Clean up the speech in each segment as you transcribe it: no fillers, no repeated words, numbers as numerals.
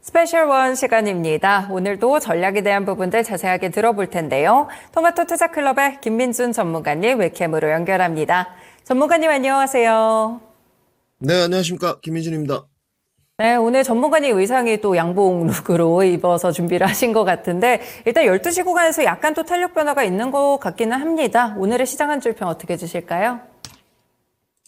스페셜 원 시간입니다. 오늘도 전략에 대한 부분들 자세하게 들어볼 텐데요. 토마토 투자클럽의 김민준 전문가님 웹캠으로 연결합니다. 전문가님 안녕하세요. 네, 안녕하십니까. 김민준입니다. 네, 오늘 전문가님 의상이 또 양봉 룩으로 입어서 준비를 하신 것 같은데 일단 12시 구간에서 약간 또 탄력 변화가 있는 것 같기는 합니다. 오늘의 시장 한 줄 평 어떻게 주실까요?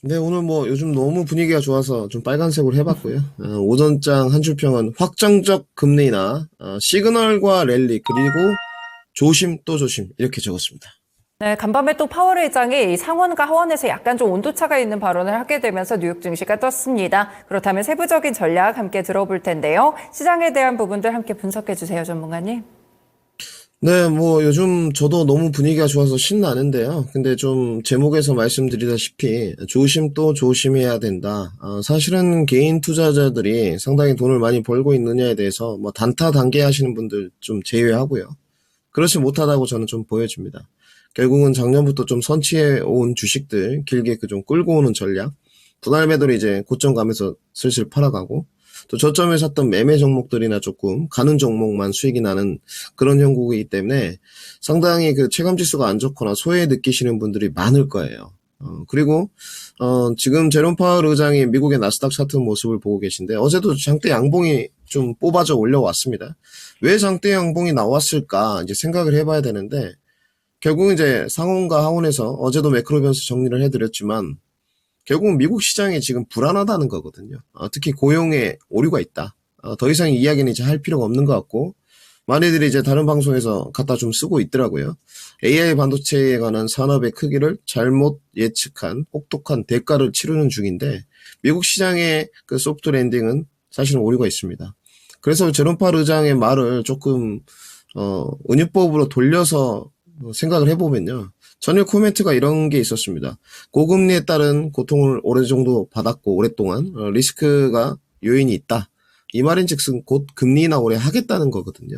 네, 오늘 뭐 요즘 너무 분위기가 좋아서 좀 빨간색으로 해봤고요. 오전장 한 줄평은 확정적 금리나 시그널과 랠리 그리고 조심 또 조심 이렇게 적었습니다. 네, 간밤에 또 파월 의장이 상원과 하원에서 약간 좀 온도차가 있는 발언을 하게 되면서 뉴욕 증시가 떴습니다. 그렇다면 세부적인 전략 함께 들어볼 텐데요. 시장에 대한 부분들 함께 분석해 주세요, 전문가님. 네, 뭐 요즘 저도 너무 분위기가 좋아서 신나는데요. 근데 좀 제목에서 말씀드리다시피 조심 또 조심해야 된다. 사실은 개인 투자자들이 상당히 돈을 많이 벌고 있느냐에 대해서 뭐 단타 단계 하시는 분들 좀 제외하고요. 그렇지 못하다고 저는 좀 보여집니다. 결국은 작년부터 좀 선취해 온 주식들 길게 그 좀 끌고 오는 전략. 분할 매도를 이제 고점 가면서 슬슬 팔아가고 또 저점에 샀던 매매 종목들이나 조금 가는 종목만 수익이 나는 그런 형국이기 때문에 상당히 그 체감지수가 안 좋거나 소외 느끼시는 분들이 많을 거예요. 그리고 지금 제롬 파월 의장이 미국의 나스닥 차트 모습을 보고 계신데 어제도 장대 양봉이 좀 뽑아져 올려왔습니다. 왜 장대 양봉이 나왔을까 이제 생각을 해봐야 되는데 결국 이제 상원과 하원에서 어제도 매크로 변수 정리를 해드렸지만 결국은 미국 시장이 지금 불안하다는 거거든요. 특히 고용에 오류가 있다. 더 이상 이야기는 이제 할 필요가 없는 것 같고 많이들이 이제 다른 방송에서 갖다 좀 쓰고 있더라고요. AI 반도체에 관한 산업의 크기를 잘못 예측한 혹독한 대가를 치르는 중인데 미국 시장의 그 소프트 랜딩은 사실은 오류가 있습니다. 그래서 제롬 파월 의장의 말을 조금 은유법으로 돌려서 생각을 해보면요. 전일 코멘트가 이런 게 있었습니다. 고금리에 따른 고통을 오래 정도 받았고 오랫동안 리스크가 요인이 있다. 이 말인즉슨 곧 금리 인하 오래 하겠다는 거거든요.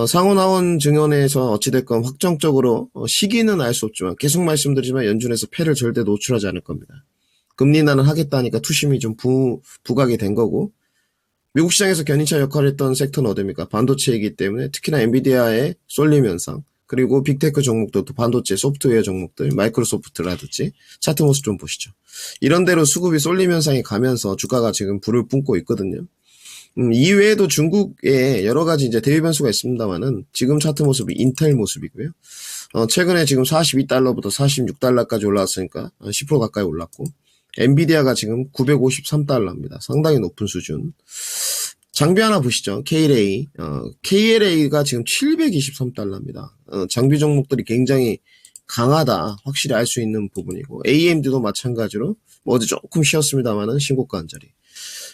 상원 하원 증언에서 어찌됐건 확정적으로 시기는 알 수 없지만 계속 말씀드리지만 연준에서 패를 절대 노출하지 않을 겁니다. 금리 인하는 하겠다니까 투심이 좀 부각이 된 거고 미국 시장에서 견인차 역할을 했던 섹터는 어디입니까? 반도체이기 때문에 특히나 엔비디아의 쏠림 현상 그리고 빅테크 종목도 또 반도체 소프트웨어 종목들 마이크로소프트라든지 차트 모습 좀 보시죠. 이런 대로 수급이 쏠림 현상이 가면서 주가가 지금 불을 뿜고 있거든요. 이외에도 중국에 여러 가지 이제 대비 변수가 있습니다만은 지금 차트 모습이 인텔 모습이고요. 최근에 지금 42달러부터 46달러까지 올라왔으니까 10% 가까이 올랐고 엔비디아가 지금 953달러입니다. 상당히 높은 수준. 장비 하나 보시죠. KLA. KLA가 지금 723달러입니다. 장비 종목들이 굉장히 강하다. 확실히 알 수 있는 부분이고 AMD도 마찬가지로 어제 조금 쉬었습니다만은 신고가 한 자리.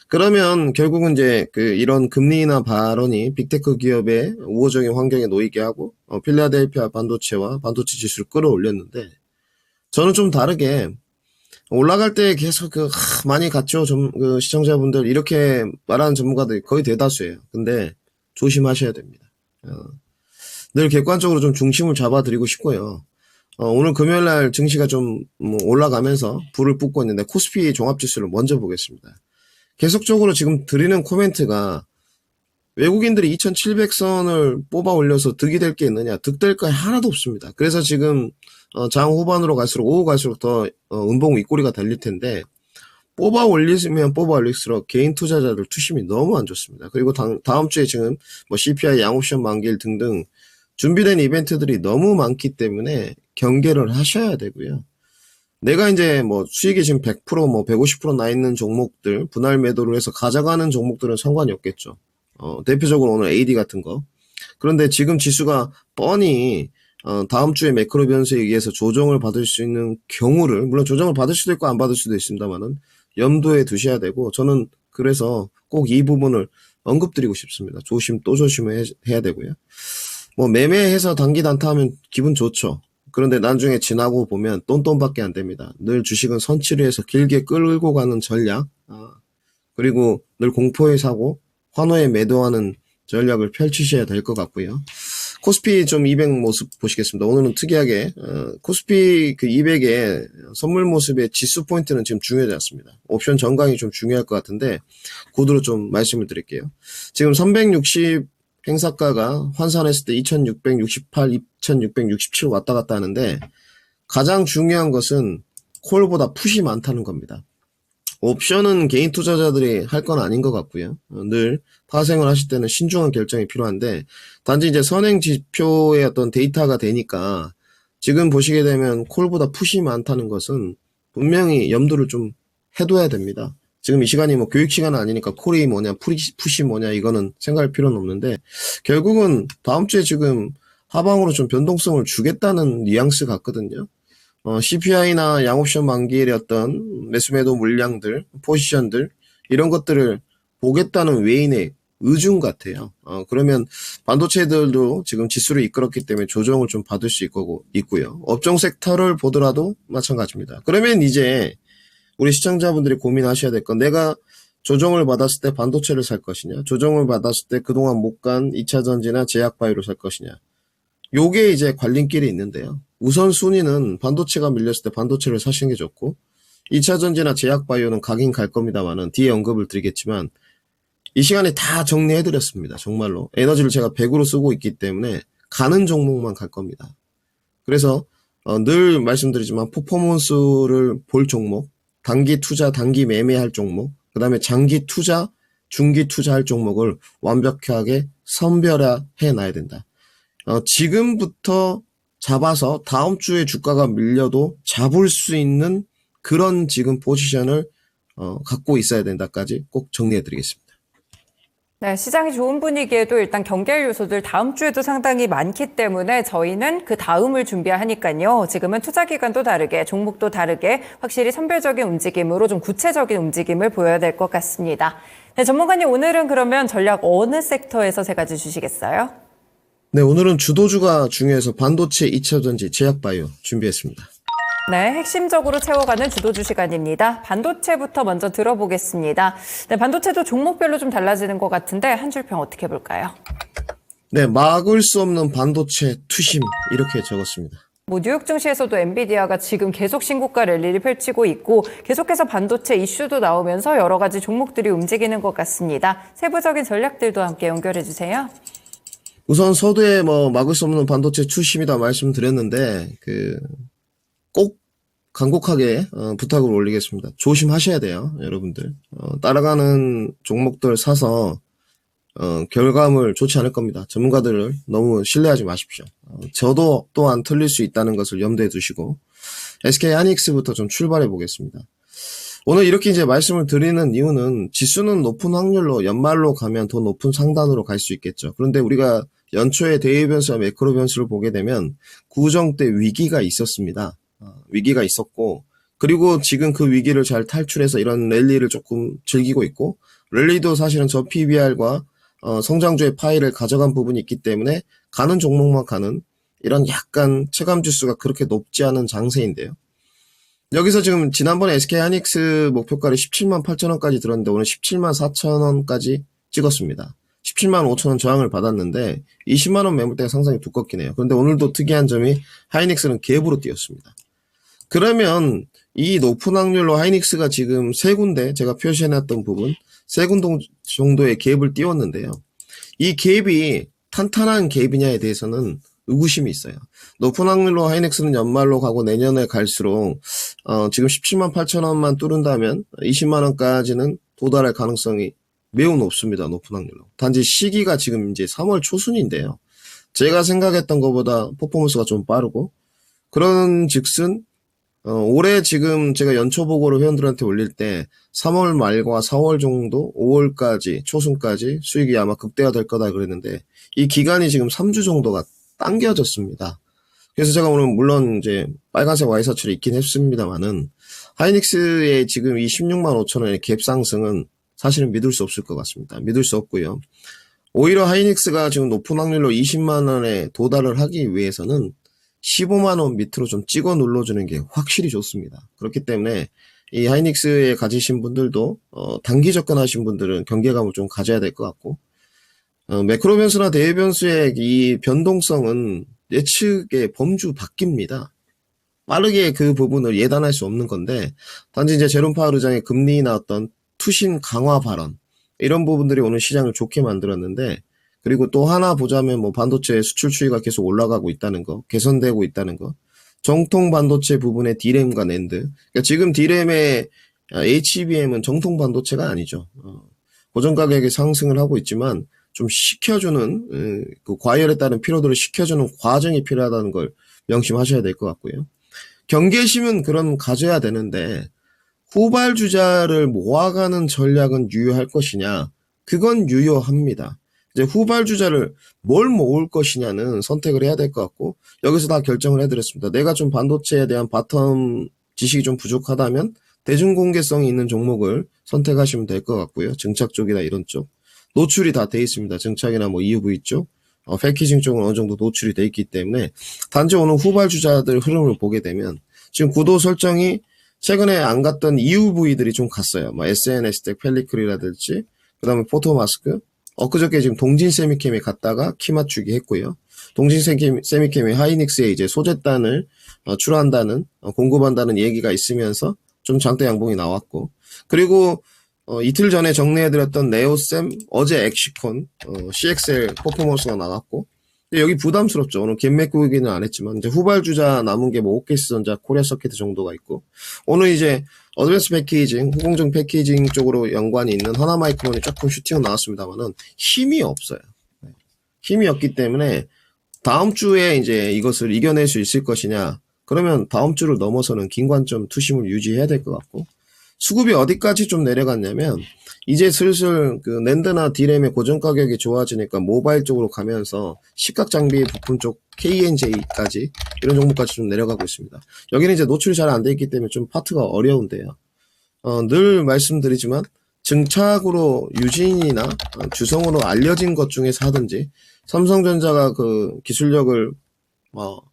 그러면 결국은 이제 이런 금리 인하 발언이 빅테크 기업의 우호적인 환경에 놓이게 하고 필라델피아 반도체와 반도체 지수를 끌어올렸는데 저는 좀 다르게 올라갈 때 계속 많이 갔죠. 시청자분들 이렇게 말하는 전문가들이 거의 대다수예요. 근데 조심하셔야 됩니다. 늘 객관적으로 좀 중심을 잡아드리고 싶고요. 오늘 금요일날 증시가 좀 올라가면서 불을 뿜고 있는데 코스피 종합지수를 먼저 보겠습니다. 계속적으로 지금 드리는 코멘트가 외국인들이 2700선을 뽑아 올려서 득이 될 게 있느냐, 득될 거 하나도 없습니다. 그래서 지금 장 후반으로 갈수록 오후 갈수록 더 은봉 윗꼬리가 달릴 텐데 뽑아 올리면 뽑아 올릴수록 개인 투자자들 투심이 너무 안 좋습니다. 그리고 다음 주에 지금 뭐 CPI 양옵션 만기일 등등 준비된 이벤트들이 너무 많기 때문에 경계를 하셔야 되고요. 내가 이제 뭐 수익이 지금 100% 뭐 150% 나 있는 종목들 분할 매도를 해서 가져가는 종목들은 상관이 없겠죠. 대표적으로 오늘 AD 같은 거. 그런데 지금 지수가 뻔히 다음 주에 매크로 변수에 의해서 조정을 받을 수 있는 경우를 물론 조정을 받을 수도 있고 안 받을 수도 있습니다만은 염두에 두셔야 되고 저는 그래서 꼭 이 부분을 언급드리고 싶습니다. 조심 또 조심해야 되고요. 뭐 매매해서 단기 단타하면 기분 좋죠. 그런데 나중에 지나고 보면 똔똔밖에 안 됩니다. 늘 주식은 선취를 해서 길게 끌고 가는 전략, 그리고 늘 공포에 사고 환호에 매도하는 전략을 펼치셔야 될 것 같고요. 코스피 좀 200 모습 보시겠습니다. 오늘은 특이하게 코스피 그 200의 선물 모습의 지수 포인트는 지금 중요하지 않습니다. 옵션 전강이 좀 중요할 것 같은데 구두로 좀 말씀을 드릴게요. 지금 360 행사가가 환산했을 때 2668, 2667 왔다 갔다 하는데 가장 중요한 것은 콜보다 풋이 많다는 겁니다. 옵션은 개인 투자자들이 할 건 아닌 것 같고요. 늘 파생을 하실 때는 신중한 결정이 필요한데 단지 이제 선행 지표의 어떤 데이터가 되니까 지금 보시게 되면 콜보다 풋이 많다는 것은 분명히 염두를 좀 해둬야 됩니다. 지금 이 시간이 뭐 교육 시간은 아니니까 콜이 뭐냐, 풋이 뭐냐 이거는 생각할 필요는 없는데 결국은 다음 주에 지금 하방으로 좀 변동성을 주겠다는 뉘앙스 같거든요. CPI나 양옵션 만기일의 어떤 매수매도 물량들, 포지션들, 이런 것들을 보겠다는 외인의 의중 같아요. 그러면 반도체들도 지금 지수를 이끌었기 때문에 조정을 좀 받을 수 있고요. 업종 섹터를 보더라도 마찬가지입니다. 그러면 이제 우리 시청자분들이 고민하셔야 될 건 내가 조정을 받았을 때 반도체를 살 것이냐, 조정을 받았을 때 그동안 못 간 2차전지나 제약바이오를 살 것이냐. 요게 이제 관림길이 있는데요. 우선 순위는 반도체가 밀렸을 때 반도체를 사시는 게 좋고 2차전지나 제약바이오는 가긴 갈 겁니다만은 뒤에 언급을 드리겠지만 이 시간에 다 정리해드렸습니다. 정말로. 에너지를 제가 100으로 쓰고 있기 때문에 가는 종목만 갈 겁니다. 그래서 늘 말씀드리지만 퍼포먼스를 볼 종목, 단기 투자, 단기 매매할 종목, 그 다음에 장기 투자, 중기 투자할 종목을 완벽하게 선별해 놔야 된다. 지금부터 잡아서 다음 주에 주가가 밀려도 잡을 수 있는 그런 지금 포지션을 갖고 있어야 된다까지 꼭 정리해 드리겠습니다. 네, 시장이 좋은 분위기에도 일단 경계할 요소들 다음 주에도 상당히 많기 때문에 저희는 그 다음을 준비하니까요. 지금은 투자 기간도 다르게, 종목도 다르게 확실히 선별적인 움직임으로 좀 구체적인 움직임을 보여야 될 것 같습니다. 네, 전문가님 오늘은 그러면 전략 어느 섹터에서 세 가지 주시겠어요? 네, 오늘은 주도주가 중요해서 반도체, 2차전지, 제약바이오 준비했습니다. 네, 핵심적으로 채워가는 주도주 시간입니다. 반도체부터 먼저 들어보겠습니다. 네, 반도체도 종목별로 좀 달라지는 것 같은데 한 줄 평 어떻게 볼까요? 네, 막을 수 없는 반도체 투심 이렇게 적었습니다. 뭐 뉴욕 증시에서도 엔비디아가 지금 계속 신고가 랠리를 펼치고 있고 계속해서 반도체 이슈도 나오면서 여러 가지 종목들이 움직이는 것 같습니다. 세부적인 전략들도 함께 연결해 주세요. 우선 서두에 막을 수 없는 반도체 투심이다 말씀드렸는데 꼭 간곡하게 부탁을 올리겠습니다. 조심하셔야 돼요, 여러분들. 따라가는 종목들 사서 결과물 좋지 않을 겁니다. 전문가들을 너무 신뢰하지 마십시오. 저도 또한 틀릴 수 있다는 것을 염두에 두시고 SK 하이닉스부터 좀 출발해 보겠습니다. 오늘 이렇게 이제 말씀을 드리는 이유는 지수는 높은 확률로 연말로 가면 더 높은 상단으로 갈 수 있겠죠. 그런데 우리가 연초에 대외 변수와 매크로 변수를 보게 되면 구정 때 위기가 있었습니다. 위기가 있었고 그리고 지금 그 위기를 잘 탈출해서 이런 랠리를 조금 즐기고 있고 랠리도 사실은 저 PBR과 성장주의 파이를 가져간 부분이 있기 때문에 가는 종목만 가는 이런 약간 체감 지수가 그렇게 높지 않은 장세인데요. 여기서 지금 지난번에 SK 하이닉스 목표가를 17만 8천 원까지 들었는데 오늘 17만 4천 원까지 찍었습니다. 17만 5천 원 저항을 받았는데 20만 원 매물대가 상당히 두껍긴 해요. 그런데 오늘도 특이한 점이 하이닉스는 갭으로 뛰었습니다. 그러면 이 높은 확률로 하이닉스가 지금 세 군데 제가 표시해놨던 부분 세 군데 정도의 갭을 띄웠는데요. 이 갭이 탄탄한 갭이냐에 대해서는 의구심이 있어요. 높은 확률로 하이닉스는 연말로 가고 내년에 갈수록 지금 17만 8천 원만 뚫은다면 20만 원까지는 도달할 가능성이 매우 높습니다. 높은 확률로. 단지 시기가 지금 이제 3월 초순인데요. 제가 생각했던 것보다 퍼포먼스가 좀 빠르고 그런 즉슨 올해 지금 제가 연초 보고를 회원들한테 올릴 때 3월 말과 4월 정도 5월까지 초순까지 수익이 아마 극대화될 거다 그랬는데 이 기간이 지금 3주 정도가 당겨졌습니다. 그래서 제가 오늘 물론 이제 빨간색 와이셔츠를 입긴 했습니다만은 하이닉스의 지금 이 16만 5천 원의 갭 상승은 사실은 믿을 수 없을 것 같습니다. 믿을 수 없고요. 오히려 하이닉스가 지금 높은 확률로 20만 원에 도달을 하기 위해서는 15만 원 밑으로 좀 찍어 눌러주는 게 확실히 좋습니다. 그렇기 때문에 이 하이닉스에 가지신 분들도 단기 접근하신 분들은 경계감을 좀 가져야 될 것 같고, 매크로 변수나 대외 변수의 이 변동성은 예측의 범주 바뀝니다. 빠르게 그 부분을 예단할 수 없는 건데, 단지 이제 제롬 파월 의장의 금리나 어떤 투신 강화 발언, 이런 부분들이 오늘 시장을 좋게 만들었는데, 그리고 또 하나 보자면 뭐 반도체 수출 추이가 계속 올라가고 있다는 거, 개선되고 있다는 거, 정통 반도체 부분의 D램과 낸드, 그러니까 지금 D램의 HBM은 정통 반도체가 아니죠. 고정 가격이 상승을 하고 있지만 좀 식혀주는 그 과열에 따른 피로도를 식혀주는 과정이 필요하다는 걸 명심하셔야 될 것 같고요. 경계심은 그럼 가져야 되는데 후발주자를 모아가는 전략은 유효할 것이냐? 그건 유효합니다. 이제 후발주자를 뭘 모을 것이냐는 선택을 해야 될 것 같고, 여기서 다 결정을 해드렸습니다. 내가 좀 반도체에 대한 바텀 지식이 좀 부족하다면 대중공개성이 있는 종목을 선택하시면 될 것 같고요. 증착 쪽이나 이런 쪽 노출이 다 돼 있습니다. 증착이나 뭐 EUV 쪽, 패키징 쪽은 어느 정도 노출이 돼 있기 때문에, 단지 오늘 후발주자들 흐름을 보게 되면 지금 구도 설정이 최근에 안 갔던 EUV들이 좀 갔어요. 뭐 SNS텍 펠리클이라든지, 그 다음에 포토마스크, 엊그저께 지금 동진 세미캠에 갔다가 키 맞추기 했고요. 동진 세미캠이 하이닉스에 이제 소재단을 출하한다는, 공급한다는 얘기가 있으면서 좀 장대 양봉이 나왔고, 그리고 이틀 전에 정리해드렸던 네오셈, 어제 엑시콘, CXL 퍼포먼스가 나왔고, 근데 여기 부담스럽죠. 오늘 갭맥구기는 안 했지만, 이제 후발주자 남은 게 뭐 오케이스전자, 코리아 서킷 정도가 있고, 오늘 이제 어드밴스 패키징, 후공정 패키징 쪽으로 연관이 있는 하나마이크론이 조금 슈팅은 나왔습니다만은 힘이 없어요. 힘이 없기 때문에 다음 주에 이제 이것을 이겨낼 수 있을 것이냐, 그러면 다음 주를 넘어서는 긴관점 투심을 유지해야 될 것 같고, 수급이 어디까지 좀 내려갔냐면 이제 슬슬 그 낸드나 D램의 고정 가격이 좋아지니까 모바일 쪽으로 가면서 시각장비 부품 쪽 KNJ까지 이런 종목까지 좀 내려가고 있습니다. 여기는 이제 노출이 잘 안 돼 있기 때문에 좀 파트가 어려운데요. 늘 말씀드리지만 증착으로 유진이나 주성으로 알려진 것 중에서 하든지, 삼성전자가 그 기술력을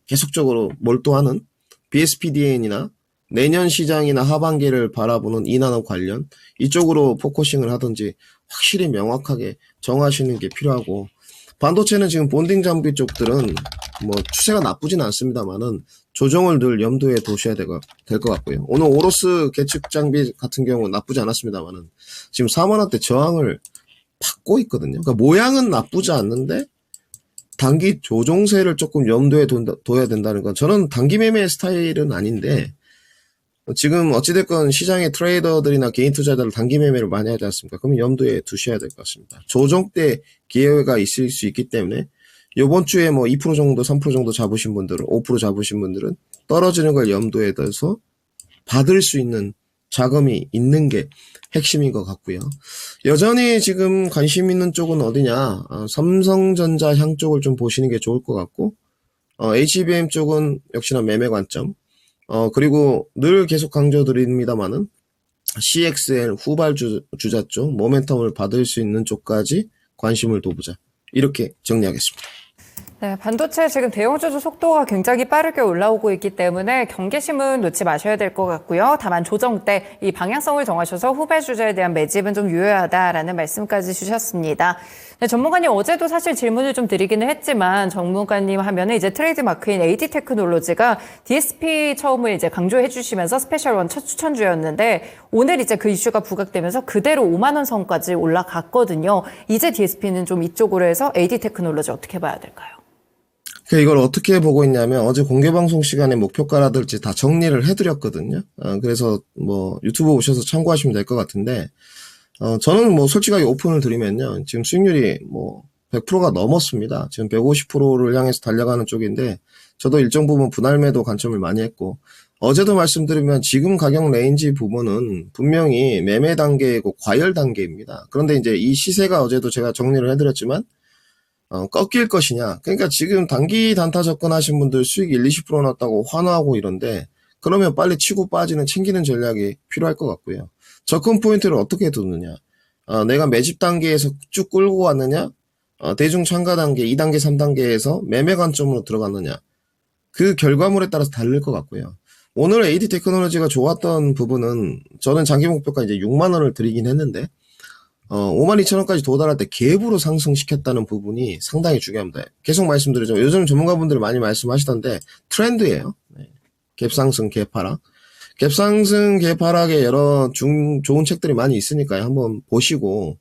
계속적으로 몰두하는 BSPDN이나 내년 시장이나 하반기를 바라보는 인하노 관련 이쪽으로 포커싱을 하든지 확실히 명확하게 정하시는 게 필요하고, 반도체는 지금 본딩 장비 쪽들은 뭐 추세가 나쁘진 않습니다만은 조정을 늘 염두에 두셔야 될 것 같고요. 오늘 오로스 계측 장비 같은 경우는 나쁘지 않았습니다만은 지금 4만원대 저항을 받고 있거든요. 그러니까 모양은 나쁘지 않는데 단기 조종세를 조금 염두에 둬야 된다는 건, 저는 단기 매매 스타일은 아닌데 지금 어찌됐건 시장의 트레이더들이나 개인 투자자들 단기 매매를 많이 하지 않습니까? 그러면 염두에 두셔야 될 것 같습니다. 조정 때 기회가 있을 수 있기 때문에 이번 주에 뭐 2% 정도, 3% 정도 잡으신 분들은, 5% 잡으신 분들은 떨어지는 걸 염두에 둬서 받을 수 있는 자금이 있는 게 핵심인 것 같고요. 여전히 지금 관심 있는 쪽은 어디냐? 삼성전자 향 쪽을 좀 보시는 게 좋을 것 같고, HBM 쪽은 역시나 매매 관점. 그리고 늘 계속 강조드립니다만은 CXL 후발주자 쪽 모멘텀을 받을 수 있는 쪽까지 관심을 둬보자. 이렇게 정리하겠습니다. 네, 반도체 지금 대형주주 속도가 굉장히 빠르게 올라오고 있기 때문에 경계심은 놓지 마셔야 될 것 같고요. 다만 조정 때 이 방향성을 정하셔서 후발 주자에 대한 매집은 좀 유효하다라는 말씀까지 주셨습니다. 네, 전문가님 어제도 사실 질문을 좀 드리기는 했지만, 전문가님 하면은 이제 트레이드 마크인 AD 테크놀로지가 DSP 처음을 이제 강조해 주시면서 스페셜 원 첫 추천주였는데, 오늘 이제 그 이슈가 부각되면서 그대로 5만 원 선까지 올라갔거든요. 이제 DSP는 좀 이쪽으로 해서 AD 테크놀로지 어떻게 봐야 될까요? 이걸 어떻게 보고 있냐면, 어제 공개방송 시간에 목표가라든지 다 정리를 해드렸거든요. 그래서 뭐 유튜브 오셔서 참고하시면 될 것 같은데, 저는 뭐 솔직하게 오픈을 드리면요, 지금 수익률이 뭐 100%가 넘었습니다. 지금 150%를 향해서 달려가는 쪽인데, 저도 일정 부분 분할 매도 관점을 많이 했고, 어제도 말씀드리면 지금 가격 레인지 부분은 분명히 매매 단계이고 과열 단계입니다. 그런데 이제 이 시세가 어제도 제가 정리를 해드렸지만, 꺾일 것이냐. 그러니까 지금 단기 단타 접근하신 분들 수익 1, 20% 났다고 환호하고 이런데, 그러면 빨리 치고 빠지는 챙기는 전략이 필요할 것 같고요. 접근 포인트를 어떻게 두느냐. 내가 매집 단계에서 쭉 끌고 왔느냐, 대중 참가 단계 2단계, 3단계에서 매매 관점으로 들어갔느냐. 그 결과물에 따라서 다를 것 같고요. 오늘 AD 테크놀로지가 좋았던 부분은 저는 장기 목표가 이제 6만 원을 드리긴 했는데 52,000원까지 도달할 때 갭으로 상승시켰다는 부분이 상당히 중요합니다. 계속 말씀드리죠. 요즘 전문가분들이 많이 말씀하시던데 트렌드예요. 네. 갭 상승, 갭 하락. 갭 상승, 갭 하락에 여러 좋은 책들이 많이 있으니까요. 한번 보시고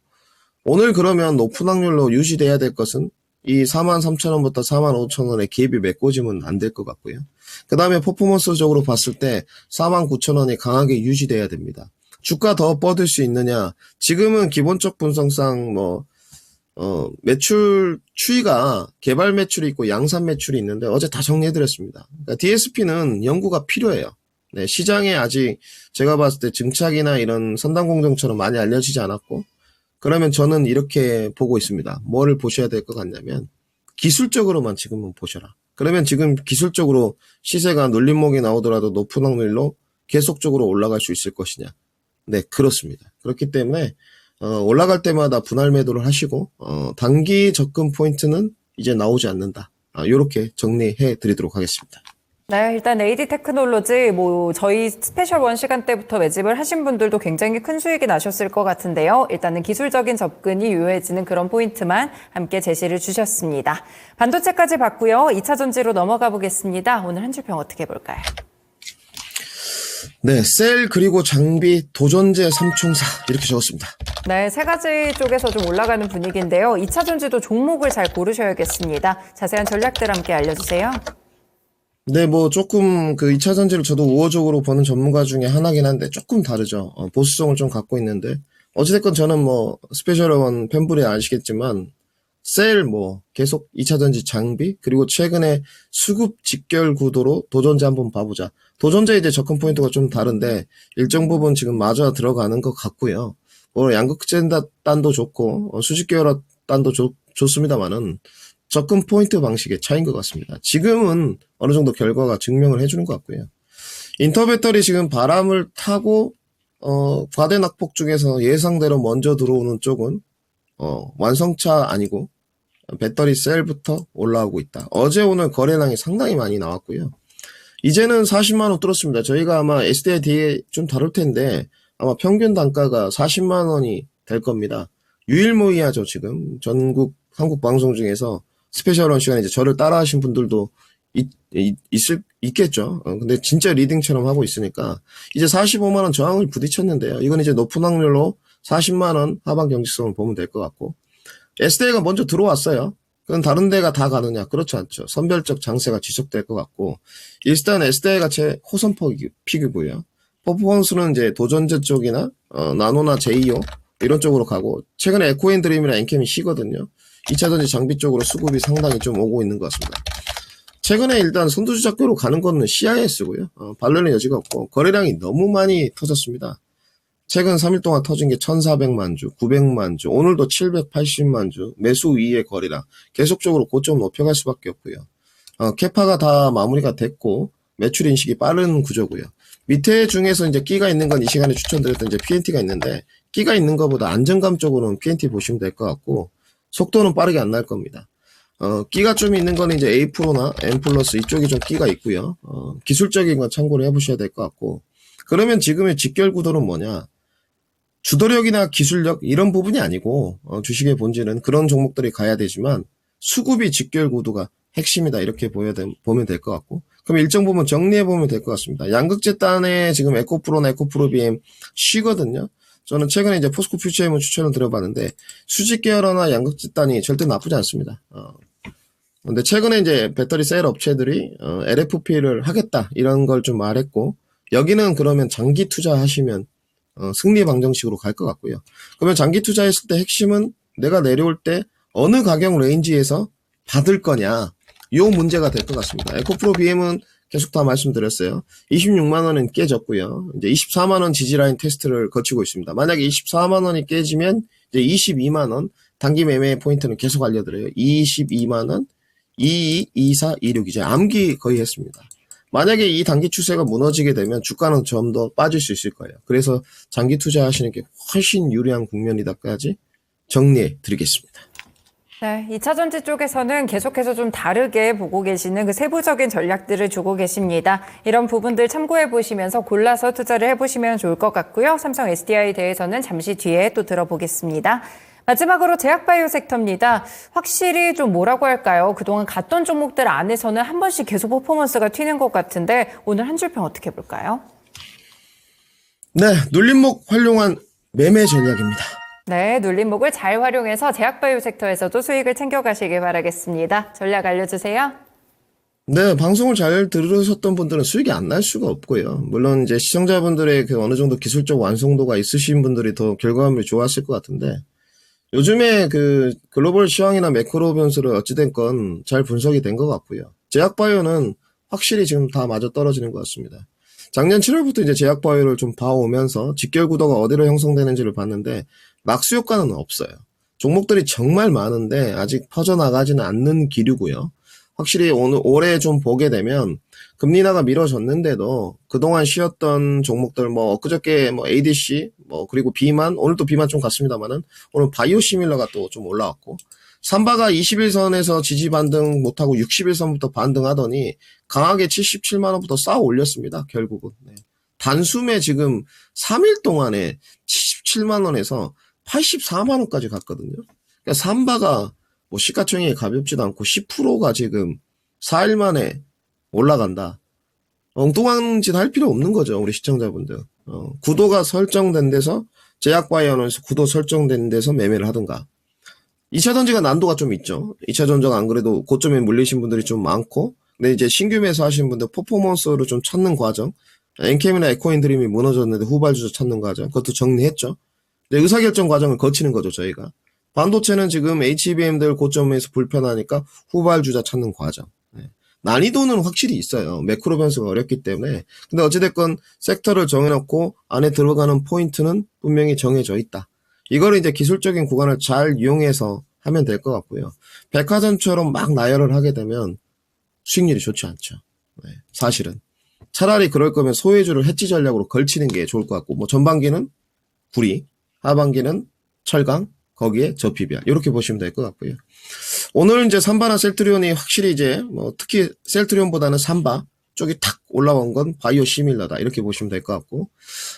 오늘 그러면 높은 확률로 유지돼야 될 것은 이 43,000원부터 45,000원의 갭이 메꿔지면 안 될 것 같고요. 그 다음에 퍼포먼스적으로 봤을 때 49,000원이 강하게 유지돼야 됩니다. 주가 더 뻗을 수 있느냐? 지금은 기본적 분석상 매출 추이가 개발 매출이 있고 양산 매출이 있는데 어제 다 정리해드렸습니다. 그러니까 DSP는 연구가 필요해요. 네, 시장에 아직 제가 봤을 때 증착이나 이런 선단 공정처럼 많이 알려지지 않았고 그러면 저는 이렇게 보고 있습니다. 뭐를 보셔야 될 것 같냐면 기술적으로만 지금은 보셔라. 그러면 지금 기술적으로 시세가 눌림목이 나오더라도 높은 확률로 계속적으로 올라갈 수 있을 것이냐. 네, 그렇습니다. 그렇기 때문에 올라갈 때마다 분할 매도를 하시고 단기 접근 포인트는 이제 나오지 않는다. 이렇게 정리해 드리도록 하겠습니다. 네, 일단 AD 테크놀로지 저희 스페셜 원 시간대부터 매집을 하신 분들도 굉장히 큰 수익이 나셨을 것 같은데요. 일단은 기술적인 접근이 유효해지는 그런 포인트만 함께 제시를 주셨습니다. 반도체까지 봤고요. 2차 전지로 넘어가 보겠습니다. 오늘 한 줄평 어떻게 볼까요? 네, 셀 그리고 장비 도전제 삼총사 이렇게 적었습니다. 네, 세 가지 쪽에서 좀 올라가는 분위기인데요. 2차 전지도 종목을 잘 고르셔야겠습니다. 자세한 전략들 함께 알려주세요. 네, 조금 2차 전지를 저도 우호적으로 보는 전문가 중에 하나긴 한데 조금 다르죠. 보수성을 좀 갖고 있는데 어찌됐건 저는 스페셜원 팬분이 아시겠지만 셀 계속 2차 전지 장비 그리고 최근에 수급 직결 구도로 도전제 한번 봐보자. 도전제 이제 접근 포인트가 좀 다른데 일정 부분 지금 맞아 들어가는 것 같고요. 양극재 단도 좋고 수직 계열 단도 좋습니다만은 접근 포인트 방식의 차이인 것 같습니다. 지금은 어느 정도 결과가 증명을 해주는 것 같고요. 인터배터리 지금 바람을 타고 과대 낙폭 중에서 예상대로 먼저 들어오는 쪽은 완성차 아니고 배터리 셀부터 올라오고 있다. 어제 오늘 거래량이 상당히 많이 나왔고요. 이제는 40만 원 뚫었습니다. 저희가 아마 SDI 뒤에 좀 다룰 텐데 아마 평균 단가가 40만 원이 될 겁니다. 유일무이하죠. 지금 전국 한국 방송 중에서 스페셜원 시간에 이제 저를 따라하신 분들도 있겠죠. 근데 진짜 리딩처럼 하고 있으니까 이제 45만 원 저항을 부딪혔는데요. 이건 이제 높은 확률로 40만 원 하방 경직성을 보면 될 것 같고 SDI가 먼저 들어왔어요. 그건 다른 데가 다 가느냐? 그렇지 않죠. 선별적 장세가 지속될 것 같고 일단 SDI가 제 호선 픽이고요. 퍼포먼스는 이제 도전제 쪽이나 나노나 제이오 이런 쪽으로 가고 최근에 에코앤드림이나 엔캠이 쉬거든요. 2차 전지 장비 쪽으로 수급이 상당히 좀 오고 있는 것 같습니다. 최근에 일단 선두주작교로 가는 거는 CIS고요. 반론의 여지가 없고 거래량이 너무 많이 터졌습니다. 최근 3일 동안 터진 게 1,400만 주, 900만 주, 오늘도 780만 주, 매수 위의 거래량 계속적으로 고점 높여갈 수밖에 없고요. 캐파가 다 마무리가 됐고 매출 인식이 빠른 구조고요. 밑에 중에서 이제 끼가 있는 건 이 시간에 추천드렸던 이제 PNT가 있는데 끼가 있는 것보다 안정감 쪽으로는 PNT 보시면 될 것 같고 속도는 빠르게 안 날 겁니다. 끼가 좀 있는 거는 이제 A 프로나 M 플러스 이쪽이 좀 끼가 있고요. 기술적인 건 참고를 해보셔야 될 것 같고 그러면 지금의 직결 구도는 뭐냐? 주도력이나 기술력 이런 부분이 아니고 주식의 본질은 그런 종목들이 가야 되지만 수급이 직결 구도가 핵심이다 이렇게 보면 될 것 같고 그럼 일정 부분 정리해 보면 될 것 같습니다. 양극재 단에 지금 에코프로나 에코프로 BM 쉬거든요. 저는 최근에 이제 포스코 퓨처엠을 추천을 드려봤는데 수직 계열화나 양극재 단이 절대 나쁘지 않습니다. 근데 최근에 이제 배터리 셀 업체들이 LFP를 하겠다 이런 걸 좀 말했고 여기는 그러면 장기 투자하시면 승리 방정식으로 갈 것 같고요. 그러면 장기 투자했을 때 핵심은 내가 내려올 때 어느 가격 레인지에서 받을 거냐 요 문제가 될 것 같습니다. 에코프로 BM은 계속 다 말씀드렸어요. 26만 원은 깨졌고요. 이제 24만 원 지지라인 테스트를 거치고 있습니다. 만약에 24만 원이 깨지면 이제 22만 원 단기 매매 포인트는 계속 알려드려요. 22만 원, 22, 24, 26 이제 암기 거의 했습니다. 만약에 이 단기 추세가 무너지게 되면 주가는 좀 더 빠질 수 있을 거예요. 그래서 장기 투자하시는 게 훨씬 유리한 국면이다까지 정리해 드리겠습니다. 네, 2차 전지 쪽에서는 계속해서 좀 다르게 보고 계시는 그 세부적인 전략들을 주고 계십니다. 이런 부분들 참고해 보시면서 골라서 투자를 해보시면 좋을 것 같고요. 삼성 SDI에 대해서는 잠시 뒤에 또 들어보겠습니다. 마지막으로 제약바이오 섹터입니다. 확실히 좀 뭐라고 할까요? 그동안 갔던 종목들 안에서는 한 번씩 계속 퍼포먼스가 튀는 것 같은데 오늘 한 줄평 어떻게 볼까요? 네, 눌림목 활용한 매매 전략입니다. 네, 눌림목을 잘 활용해서 제약바이오 섹터에서도 수익을 챙겨가시길 바라겠습니다. 전략 알려주세요. 네, 방송을 잘 들으셨던 분들은 수익이 안 날 수가 없고요. 물론 이제 시청자분들의 그 어느 정도 기술적 완성도가 있으신 분들이 더 결과물이 좋았을 것 같은데, 요즘에 그 글로벌 시황이나 매크로 변수를 어찌된 건 잘 분석이 된 것 같고요. 제약바이오는 확실히 지금 다 맞아 떨어지는 것 같습니다. 작년 7월부터 이제 제약바이오를 좀 봐오면서 직결 구도가 어디로 형성되는지를 봤는데 낙수 효과는 없어요. 종목들이 정말 많은데 아직 퍼져나가지는 않는 기류고요. 확실히 올해 좀 보게 되면 금리 인하가 미뤄졌는데도 그동안 쉬었던 종목들 뭐 엊그저께 뭐 ADC 뭐 그리고 비만 오늘 또 비만 좀 갔습니다만은 오늘 바이오시밀러가 또 좀 올라왔고 삼바가 21선에서 지지 반등 못하고 61선부터 반등하더니 강하게 77만 원부터 쌓아 올렸습니다. 결국은. 네. 단숨에 지금 3일 동안에 77만 원에서 84만 원까지 갔거든요. 그러니까 삼바가 뭐 시가총액이 가볍지도 않고 10%가 지금 4일 만에 올라간다. 엉뚱한 짓 할 필요 없는 거죠. 우리 시청자분들. 구도가 설정된 데서 제약바이오는 구도 설정된 데서 매매를 하든가. 2차 전지가 난도가 좀 있죠. 2차 전지가 안 그래도 고점에 물리신 분들이 좀 많고, 근데 이제 신규 매수하신 분들 퍼포먼스를 좀 찾는 과정, 엔캠이나 에코인 드림이 무너졌는데 후발주자 찾는 과정, 그것도 정리했죠. 이제 의사결정 과정을 거치는 거죠, 저희가. 반도체는 지금 HBM들 고점에서 불편하니까 후발주자 찾는 과정. 네. 난이도는 확실히 있어요. 매크로 변수가 어렵기 때문에. 근데 어찌됐건 섹터를 정해놓고 안에 들어가는 포인트는 분명히 정해져 있다. 이거를 이제 기술적인 구간을 잘 이용해서 하면 될 것 같고요. 백화점처럼 막 나열을 하게 되면 수익률이 좋지 않죠. 네, 사실은. 차라리 그럴 거면 소외주를 해지 전략으로 걸치는 게 좋을 것 같고, 뭐 전반기는 구리, 하반기는 철강, 거기에 저PBR 이렇게 보시면 될 것 같고요. 오늘 이제 삼바나 셀트리온이 확실히 이제 뭐 특히 셀트리온보다는 삼바 쪽이 탁 올라온 건 바이오 시밀러다 이렇게 보시면 될 것 같고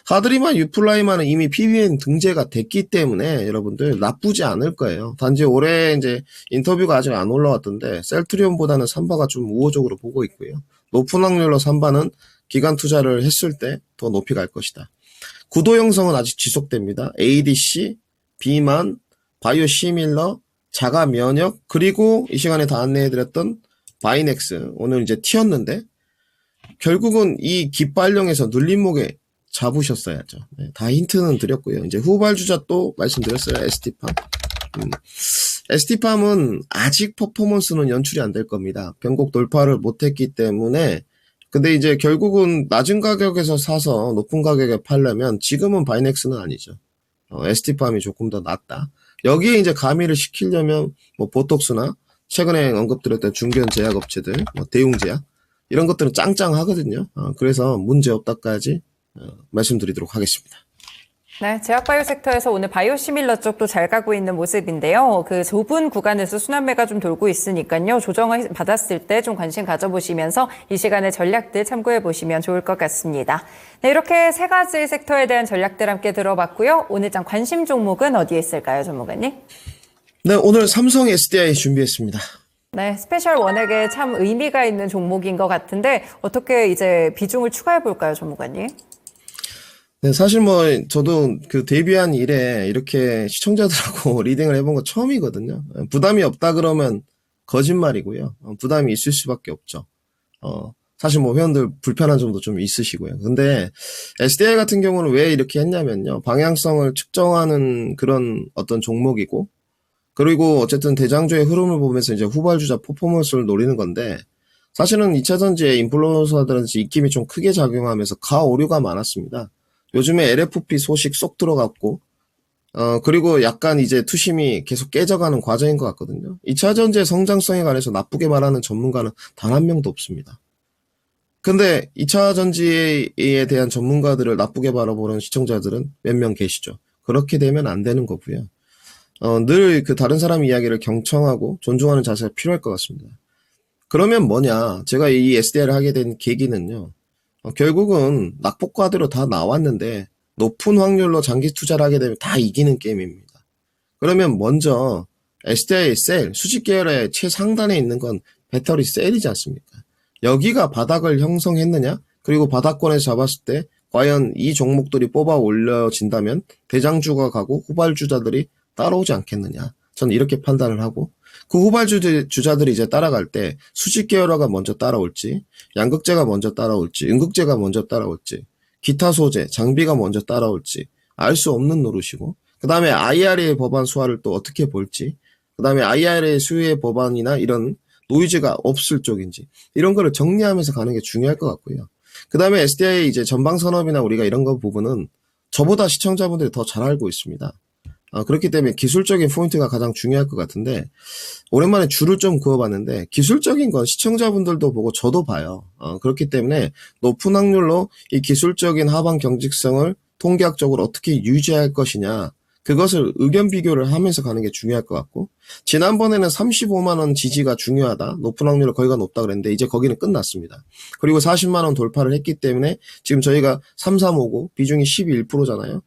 하드리만 유플라이만은 이미 PBN 등재가 됐기 때문에 여러분들 나쁘지 않을 거예요. 단지 올해 이제 인터뷰가 아직 안 올라왔던데 셀트리온보다는 삼바가 좀 우호적으로 보고 있고요. 높은 확률로 삼바는 기간 투자를 했을 때 더 높이 갈 것이다. 구도 형성은 아직 지속됩니다. ADC, 비만, 바이오 시밀러, 자가 면역 그리고 이 시간에 다 안내해드렸던 바이넥스 오늘 이제 튀었는데 결국은 이 깃발령에서 눌림목에 잡으셨어야죠. 네, 다 힌트는 드렸고요. 이제 후발주자 또 말씀드렸어요. ST팜. ST팜은 아직 퍼포먼스는 연출이 안 될 겁니다. 변곡 돌파를 못했기 때문에 근데 이제 결국은 낮은 가격에서 사서 높은 가격에 팔려면 지금은 바이넥스는 아니죠. ST팜이 조금 더 낫다. 여기에 이제 가미를 시키려면 뭐 보톡스나 최근에 언급드렸던 중견 제약업체들, 뭐 대웅제약 이런 것들은 짱짱하거든요. 그래서 문제 없다까지 말씀드리도록 하겠습니다. 네, 제약바이오 섹터에서 오늘 바이오시밀러 쪽도 잘 가고 있는 모습인데요. 그 좁은 구간에서 순환매가 좀 돌고 있으니까요. 조정을 받았을 때 좀 관심 가져보시면서 이 시간에 전략들 참고해 보시면 좋을 것 같습니다. 네, 이렇게 세 가지 섹터에 대한 전략들 함께 들어봤고요. 오늘장 관심 종목은 어디에 있을까요, 전문가님? 네, 오늘 삼성 SDI 준비했습니다. 네, 스페셜 원액에 참 의미가 있는 종목인 것 같은데 어떻게 이제 비중을 추가해 볼까요, 전문가님? 네, 사실 뭐 저도 그 데뷔한 이래 이렇게 시청자들하고 리딩을 해본 거 처음이거든요. 부담이 없다 그러면 거짓말이고요. 부담이 있을 수밖에 없죠. 사실 뭐 회원들 불편한 점도 좀 있으시고요. 근데 SDI 같은 경우는 왜 이렇게 했냐면요. 방향성을 측정하는 그런 어떤 종목이고 그리고 어쨌든 대장주의 흐름을 보면서 이제 후발주자 퍼포먼스를 노리는 건데 사실은 2차 전지의 인플루언서들한테 입김이 좀 크게 작용하면서 가오류가 많았습니다. 요즘에 LFP 소식 쏙 들어갔고, 그리고 약간 이제 투심이 계속 깨져가는 과정인 것 같거든요. 2차 전지의 성장성에 관해서 나쁘게 말하는 전문가는 단 한 명도 없습니다. 근데 2차 전지에 대한 전문가들을 나쁘게 바라보는 시청자들은 몇 명 계시죠. 그렇게 되면 안 되는 거고요. 늘 그 다른 사람 이야기를 경청하고 존중하는 자세가 필요할 것 같습니다. 그러면 뭐냐? 제가 이 SDR을 하게 된 계기는요. 결국은 낙폭과대로 다 나왔는데 높은 확률로 장기 투자를 하게 되면 다 이기는 게임입니다. 그러면 먼저 SDI 셀, 수직 계열의 최상단에 있는 건 배터리 셀이지 않습니까? 여기가 바닥을 형성했느냐? 그리고 바닥권에서 잡았을 때 과연 이 종목들이 뽑아 올려진다면 대장주가 가고 후발주자들이 따라오지 않겠느냐? 저는 이렇게 판단을 하고 그 후발주자들이 이제 따라갈 때 수직 계열화가 먼저 따라올지 양극재가 먼저 따라올지 음극재가 먼저 따라올지 기타 소재, 장비가 먼저 따라올지 알 수 없는 노릇이고 그 다음에 IRA 법안 수화를 또 어떻게 볼지 그 다음에 IRA 수혜 법안이나 이런 노이즈가 없을 쪽인지 이런 거를 정리하면서 가는 게 중요할 것 같고요. 그 다음에 SDI 이제 전방 산업이나 우리가 이런 거 부분은 저보다 시청자분들이 더 잘 알고 있습니다. 그렇기 때문에 기술적인 포인트가 가장 중요할 것 같은데 오랜만에 줄을 좀 그어봤는데 기술적인 건 시청자분들도 보고 저도 봐요. 그렇기 때문에 높은 확률로 이 기술적인 하방 경직성을 통계학적으로 어떻게 유지할 것이냐 그것을 의견 비교를 하면서 가는 게 중요할 것 같고 지난번에는 35만 원 지지가 중요하다. 높은 확률로 거기가 높다 그랬는데 이제 거기는 끝났습니다. 그리고 40만 원 돌파를 했기 때문에 지금 저희가 3359 비중이 12%잖아요.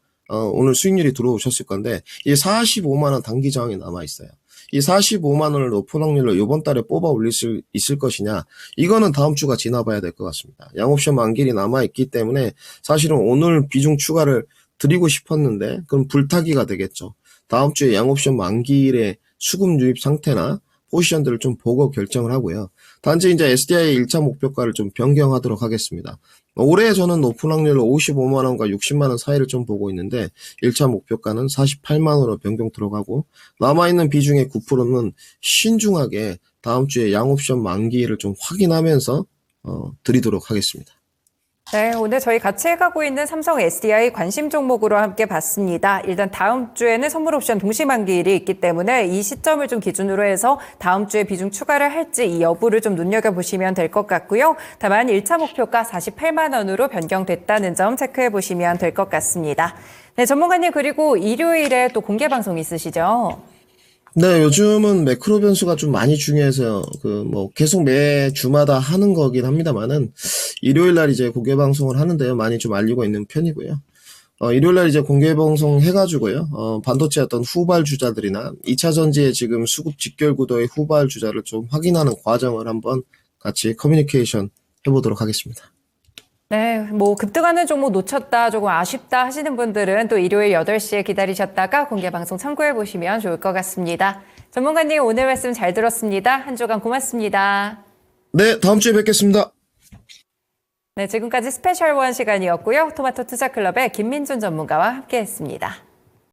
오늘 수익률이 들어오셨을 건데 이 45만 원 단기 저항이 남아 있어요. 이 45만 원을 높은 확률로 이번 달에 뽑아 올릴 수 있을 것이냐 이거는 다음 주가 지나봐야 될 것 같습니다. 양옵션 만기일이 남아 있기 때문에 사실은 오늘 비중 추가를 드리고 싶었는데 그럼 불타기가 되겠죠. 다음 주에 양옵션 만기일에 수급 유입 상태나 포지션들을 좀 보고 결정을 하고요. 단지 이제 SDI의 1차 목표가를 좀 변경하도록 하겠습니다. 올해 저는 높은 확률로 55만 원과 60만 원 사이를 좀 보고 있는데 1차 목표가는 48만 원으로 변경 들어가고 남아있는 비중의 9%는 신중하게 다음 주에 양옵션 만기일을 좀 확인하면서 드리도록 하겠습니다. 네, 오늘 저희 같이 해가고 있는 삼성 SDI 관심 종목으로 함께 봤습니다. 일단 다음 주에는 선물 옵션 동시 만기일이 있기 때문에 이 시점을 좀 기준으로 해서 다음 주에 비중 추가를 할지 이 여부를 좀 눈여겨보시면 될 것 같고요. 다만 1차 목표가 48만 원으로 변경됐다는 점 체크해 보시면 될 것 같습니다. 네, 전문가님 그리고 일요일에 또 공개 방송 있으시죠? 네, 요즘은 매크로 변수가 좀 많이 중요해서 계속 매 주마다 하는 거긴 합니다만은 일요일 날 이제 공개 방송을 하는데요. 많이 좀 알리고 있는 편이고요. 일요일 날 이제 공개 방송 해가지고요. 반도체 어떤 후발 주자들이나 2차 전지의 지금 수급 직결 구도의 후발 주자를 좀 확인하는 과정을 한번 같이 커뮤니케이션 해보도록 하겠습니다. 네, 뭐 급등하는 종목 놓쳤다, 조금 아쉽다 하시는 분들은 또 일요일 8시에 기다리셨다가 공개 방송 참고해 보시면 좋을 것 같습니다. 전문가님 오늘 말씀 잘 들었습니다. 한 주간 고맙습니다. 네, 다음 주에 뵙겠습니다. 네, 지금까지 스페셜 원 시간이었고요. 토마토 투자클럽의 김민준 전문가와 함께했습니다.